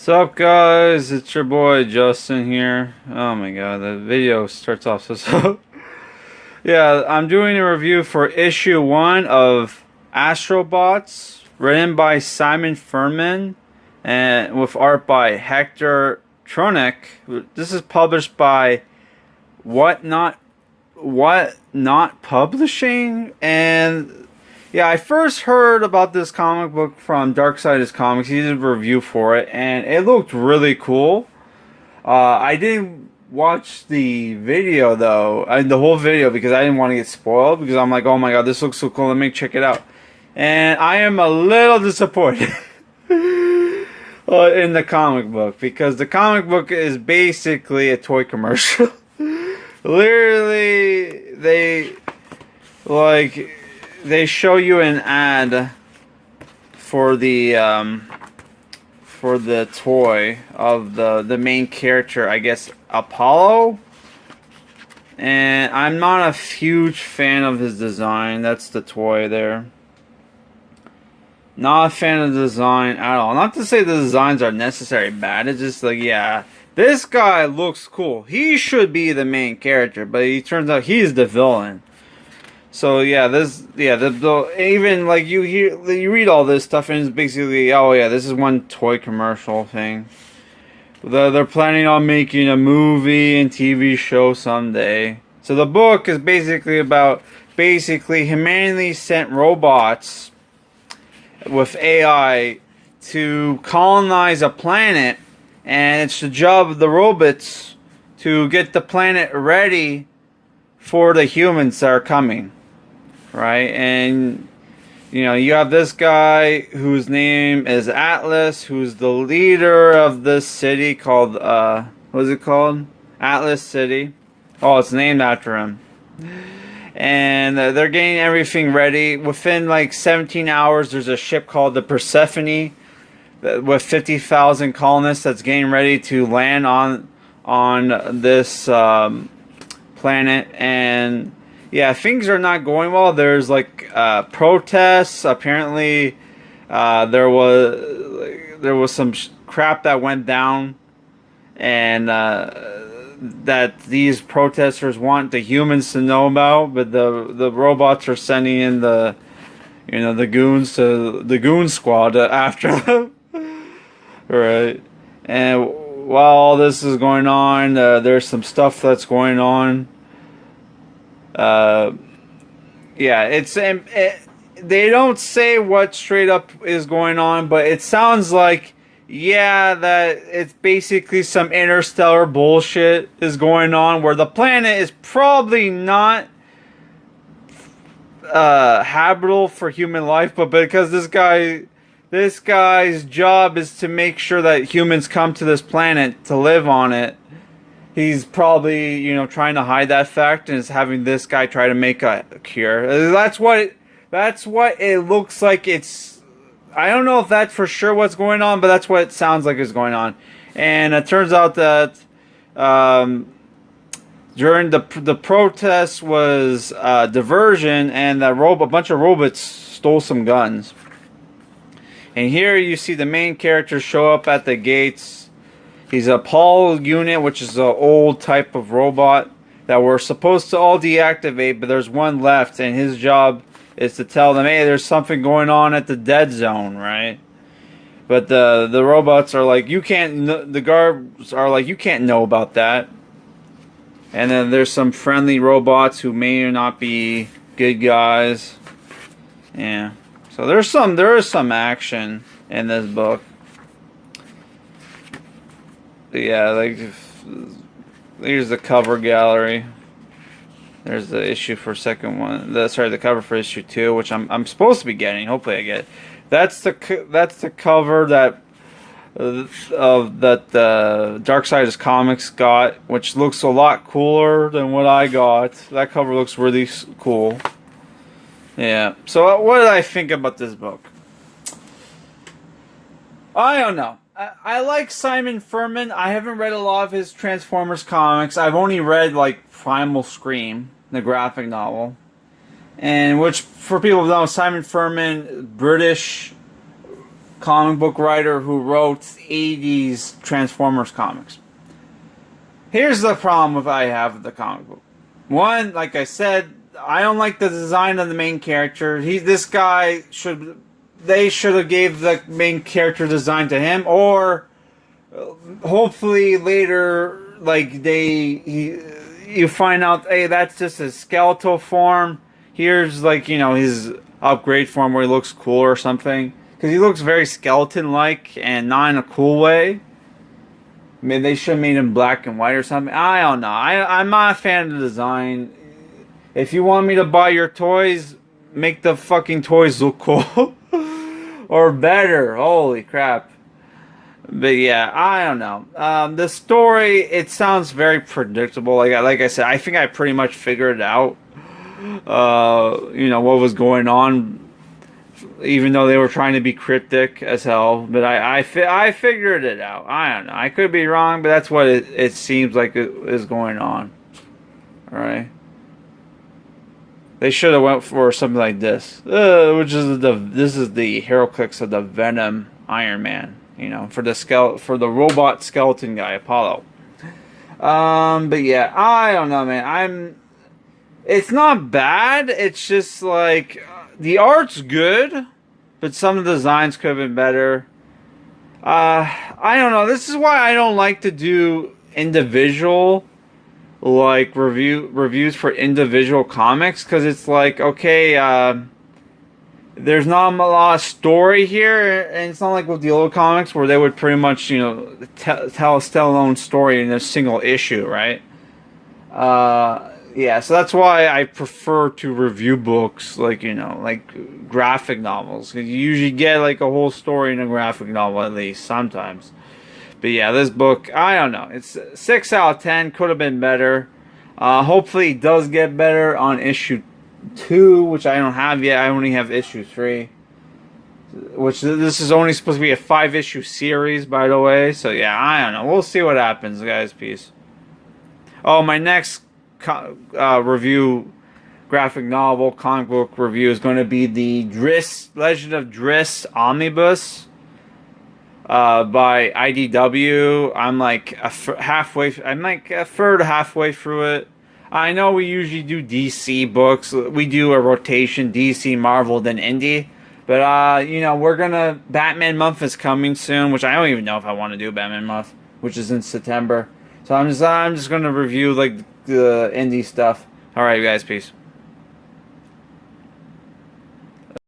What's up, guys? It's your boy Justin here. Oh my god, the video starts off so. Yeah, I'm doing a review for issue 1 of Astrobots, written by Simon Furman and with art by Hector Trunnec. This is published by What Not Publishing. And yeah, I first heard about this comic book from Darksiders Comics. He did a review for it, and it looked really cool. I didn't watch the video though, the whole video, because I didn't want to get spoiled. Because I'm like, oh my god, this looks so cool. Let me check it out. And I am a little disappointed in the comic book, because the comic book is basically a toy commercial. Literally, they show you an ad for the toy of the main character, I guess Apollo. And I'm not a huge fan of his design. That's the toy there. Not a fan of the design at all. Not to say the designs are necessarily bad. It's just like, yeah, this guy looks cool. He should be the main character, but he turns out he's the villain. So yeah, even like you read all this stuff, and it's basically, oh yeah, this is one toy commercial thing. They're planning on making a movie and TV show someday. So the book is basically about humanity sent robots with AI to colonize a planet, and it's the job of the robots to get the planet ready for the humans that are coming. Right? And you know, you have this guy whose name is Atlas, who's the leader of this city called what is it called? Atlas City. Oh, it's named after him. And they're getting everything ready. Within like 17 hours, there's a ship called the Persephone with 50,000 colonists that's getting ready to land on this planet. And yeah, things are not going well. There's like protests. Apparently, there was some crap that went down, and that these protesters want the humans to know about, but the robots are sending in the goons to the goon squad after them. Right. And while all this is going on, there's some stuff that's going on. Yeah, they don't say what straight up is going on, but it sounds like, yeah, that it's basically some interstellar bullshit is going on, where the planet is probably not habitable for human life, but because this guy's job is to make sure that humans come to this planet to live on it. He's probably, trying to hide that fact, and is having this guy try to make a cure. That's what it looks like. I don't know if that's for sure what's going on, but that's what it sounds like is going on. And it turns out that during the protest was diversion, and a bunch of robots stole some guns. And here you see the main character show up at the gates. He's a Apollo unit, which is an old type of robot that we're supposed to all deactivate, but there's one left, and his job is to tell them, hey, there's something going on at the dead zone, right? But the robots are like, the guards are like, you can't know about that. And then there's some friendly robots who may or not be good guys. Yeah. So there is some action in this book. Yeah, like, here's the cover gallery. There's the issue for second one. The cover for issue 2, which I'm supposed to be getting. Hopefully, I get. That's the cover that Darksiders Comics got, which looks a lot cooler than what I got. That cover looks really cool. Yeah. So what did I think about this book? I don't know. I like Simon Furman. I haven't read a lot of his Transformers comics. I've only read like Primal Scream, the graphic novel, and which, for people who don't know, Simon Furman, British comic book writer who wrote 80s Transformers comics. Here's the problem I have with the comic book. One, like I said, I don't like the design of the main character. They should have gave the main character design to him, or hopefully later, like you find out, hey, that's just a skeletal form. Here's like, you know, his upgrade form where he looks cool or something, because he looks very skeleton-like and not in a cool way. Maybe they should have made him black and white or something. I don't know. I'm not a fan of the design. If you want me to buy your toys, make the fucking toys look cool. Or better. Holy crap. But yeah, I don't know. The story, it sounds very predictable. Like I said, I think I pretty much figured it out. You know, what was going on. Even though they were trying to be cryptic as hell. But I figured it out. I don't know. I could be wrong, but that's what it seems like is going on. Alright. They should have went for something like this. Which is this is the HeroClix of the Venom Iron Man. You know, for the robot skeleton guy, Apollo. But yeah, I don't know, man. It's not bad. It's just like the art's good, but some of the designs could have been better. I don't know. This is why I don't like to do individual like reviews for individual comics, because it's like, okay, there's not a lot of story here, and it's not like with the old comics where they would pretty much, you know, tell a standalone story in a single issue, right? Yeah, so that's why I prefer to review books like, you know, like graphic novels. 'Cause you usually get like a whole story in a graphic novel, at least sometimes. But yeah, this book, I don't know. It's 6 out of 10. Could have been better. Hopefully it does get better on issue 2, which I don't have yet. I only have issue 3. Which this is only supposed to be a 5-issue series, by the way. So yeah, I don't know. We'll see what happens, guys. Peace. Oh, my next review, graphic novel, comic book review is going to be the Legend of Drizzt Omnibus by IDW. I'm like I'm like a third halfway through it. I know we usually do DC books. We do a rotation, DC, Marvel, then Indie. But, you know, Batman month is coming soon, which I don't even know if I want to do Batman month, which is in September. So I'm just going to review, like, the indie stuff. Alright, guys, peace.